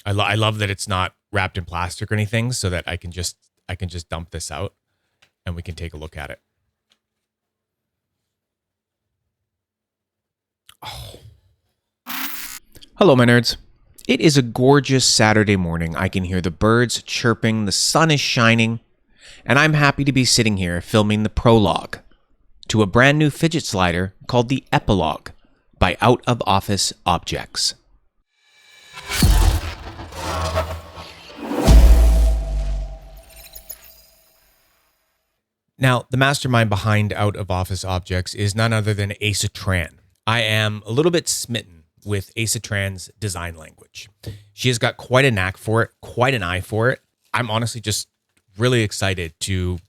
I love that it's not wrapped in plastic or anything, so that I can just dump this out and we can take a look at it. Oh. Hello, my nerds. It is a gorgeous Saturday morning. I can hear the birds chirping, the sun is shining, and I'm happy to be sitting here filming the prologue to a brand new fidget slider called the Epilogue by Out of Office Objects. Now, the mastermind behind Out of Office Objects is none other than Asa Tran. I am a little bit smitten with Asa Tran's design language. She has got quite a knack for it, quite an eye for it. I'm honestly just really excited to,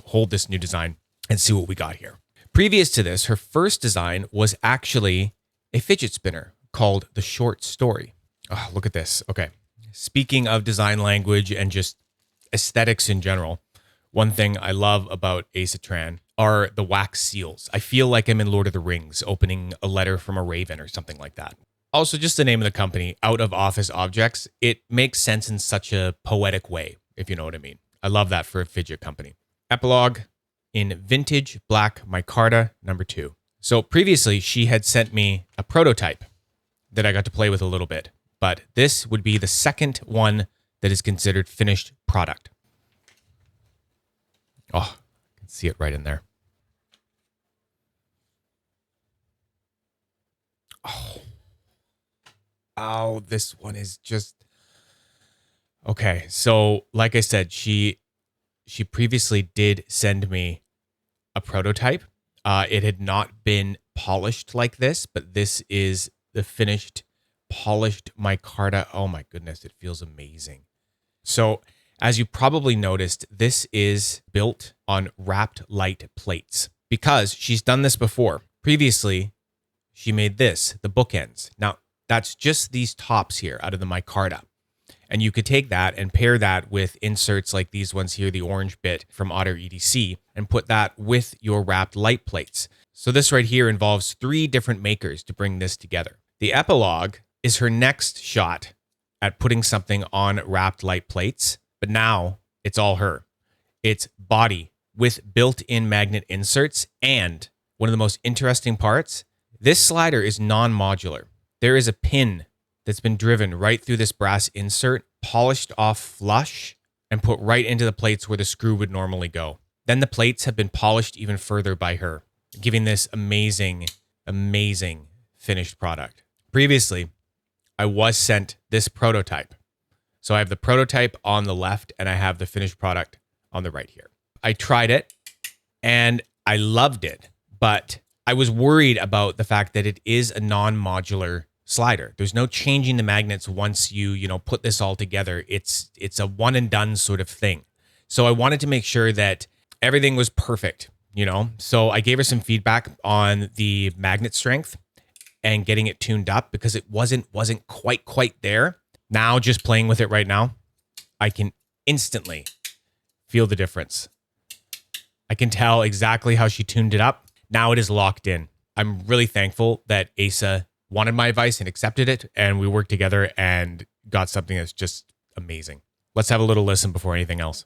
hold this new design and see what we got here. Previous to this, her first design was actually a fidget spinner called The Short Story. Oh, look at this. Okay. Speaking of design language and just aesthetics in general, one thing I love about Asa Tran are the wax seals. I feel like I'm in Lord of the Rings opening a letter from a raven or something like that. Also, just the name of the company, Out of Office Objects, it makes sense in such a poetic way, if you know what I mean. I love that for a fidget company. Epilogue in vintage black micarta number 2. So previously, she had sent me a prototype that I got to play with a little bit, but this would be the second one that is considered finished product. Oh, I can see it right in there. Oh, this one is just... Okay, so like I said, she previously did send me a prototype. It had not been polished like this, but this is the finished, polished micarta. Oh my goodness, it feels amazing. So as you probably noticed, this is built on wrapped light plates because she's done this before. Previously, she made this, the bookends. Now, that's just these tops here out of the micarta. And you could take that and pair that with inserts like these ones here, the orange bit from Otter EDC, and put that with your wrapped light plates. So this right here involves 3 different makers to bring this together. The Epilogue is her next shot at putting something on wrapped light plates. But now it's all her. It's body with built-in magnet inserts. And one of the most interesting parts, this slider is non-modular. There is a pin that's been driven right through this brass insert, polished off flush, and put right into the plates where the screw would normally go. Then the plates have been polished even further by her, giving this amazing, amazing finished product. Previously, I was sent this prototype. So I have the prototype on the left and I have the finished product on the right here. I tried it and I loved it, but I was worried about the fact that it is a non-modular slider. There's no changing the magnets once you put this all together. It's a one and done sort of thing. So I wanted to make sure that everything was perfect, So I gave her some feedback on the magnet strength and getting it tuned up because it wasn't quite there. Now, just playing with it right now, I can instantly feel the difference. I can tell exactly how she tuned it up. Now it is locked in. I'm really thankful that Asa wanted my advice and accepted it, and we worked together and got something that's just amazing. Let's have a little listen before anything else.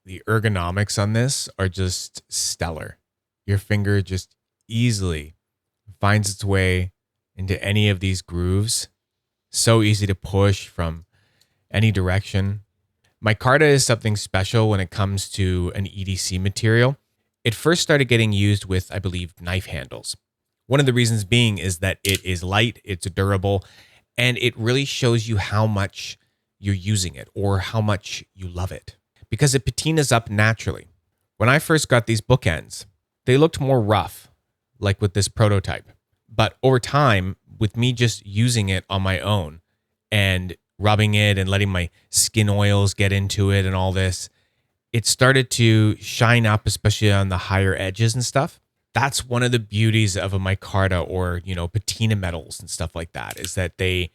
The ergonomics on this are just stellar. Your finger just easily finds its way into any of these grooves. So easy to push from any direction. Micarta is something special when it comes to an EDC material. It first started getting used with, I believe, knife handles. One of the reasons being is that it is light, it's durable, and it really shows you how much you're using it or how much you love it, because it patinas up naturally. When I first got these bookends, they looked more rough, like with this prototype. But over time, with me just using it on my own and rubbing it and letting my skin oils get into it and all this, it started to shine up, especially on the higher edges and stuff. That's one of the beauties of a micarta or, patina metals and stuff like that, is that they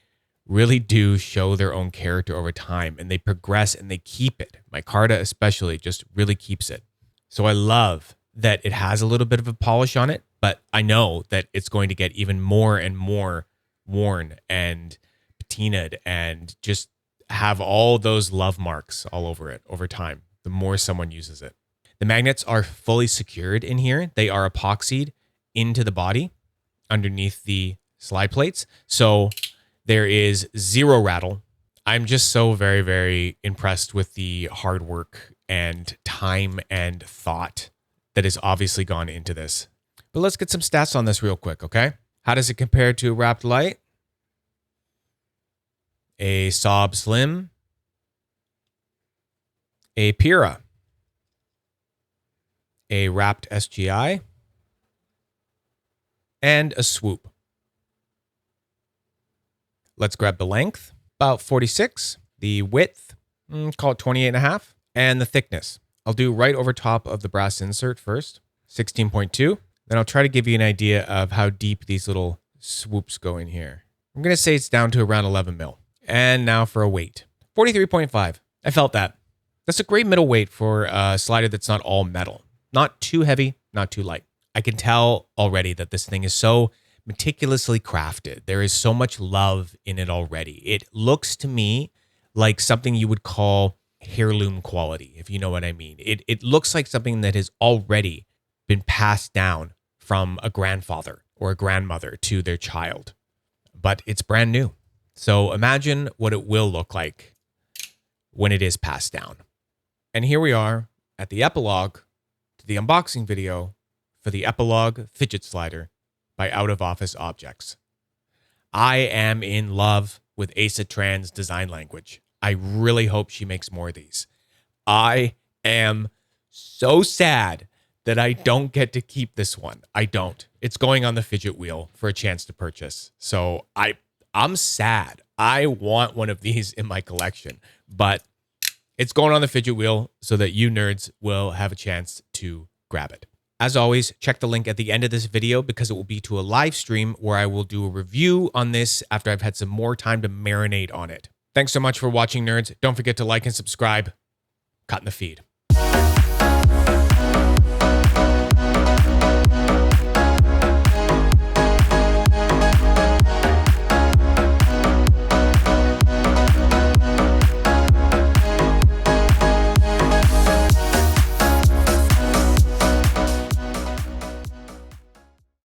really do show their own character over time, and they progress and they keep it. Micarta especially just really keeps it. So I love that it has a little bit of a polish on it, but I know that it's going to get even more and more worn and patinaed and just have all those love marks all over it over time, the more someone uses it. The magnets are fully secured in here. They are epoxied into the body underneath the slide plates. So there is zero rattle. I'm just so very, very impressed with the hard work and time and thought that has obviously gone into this. But let's get some stats on this real quick, okay? How does it compare to a wrapped light? A Saab Slim, a Pira, a wrapped SGI, and a Swoop. Let's grab the length, about 46, the width, call it 28.5, and the thickness. I'll do right over top of the brass insert first, 16.2. Then I'll try to give you an idea of how deep these little swoops go in here. I'm going to say it's down to around 11 mil. And now for a weight, 43.5. I felt that. That's a great middle weight for a slider that's not all metal. Not too heavy, not too light. I can tell already that this thing is so meticulously crafted. There is so much love in it already. It looks to me like something you would call heirloom quality, if you know what I mean. It looks like something that has already been passed down from a grandfather or a grandmother to their child, but it's brand new. So imagine what it will look like when it is passed down. And here we are at the epilogue to the unboxing video for the Epilogue Fidget Slider by Out of Office Objects. I am in love with Asa Tran's design language. I really hope she makes more of these. I am so sad that I don't get to keep this one. I don't. It's going on the fidget wheel for a chance to purchase. So I'm sad. I want one of these in my collection, but it's going on the fidget wheel so that you nerds will have a chance to grab it. As always, check the link at the end of this video because it will be to a live stream where I will do a review on this after I've had some more time to marinate on it. Thanks so much for watching, nerds. Don't forget to like and subscribe. Cut in the feed.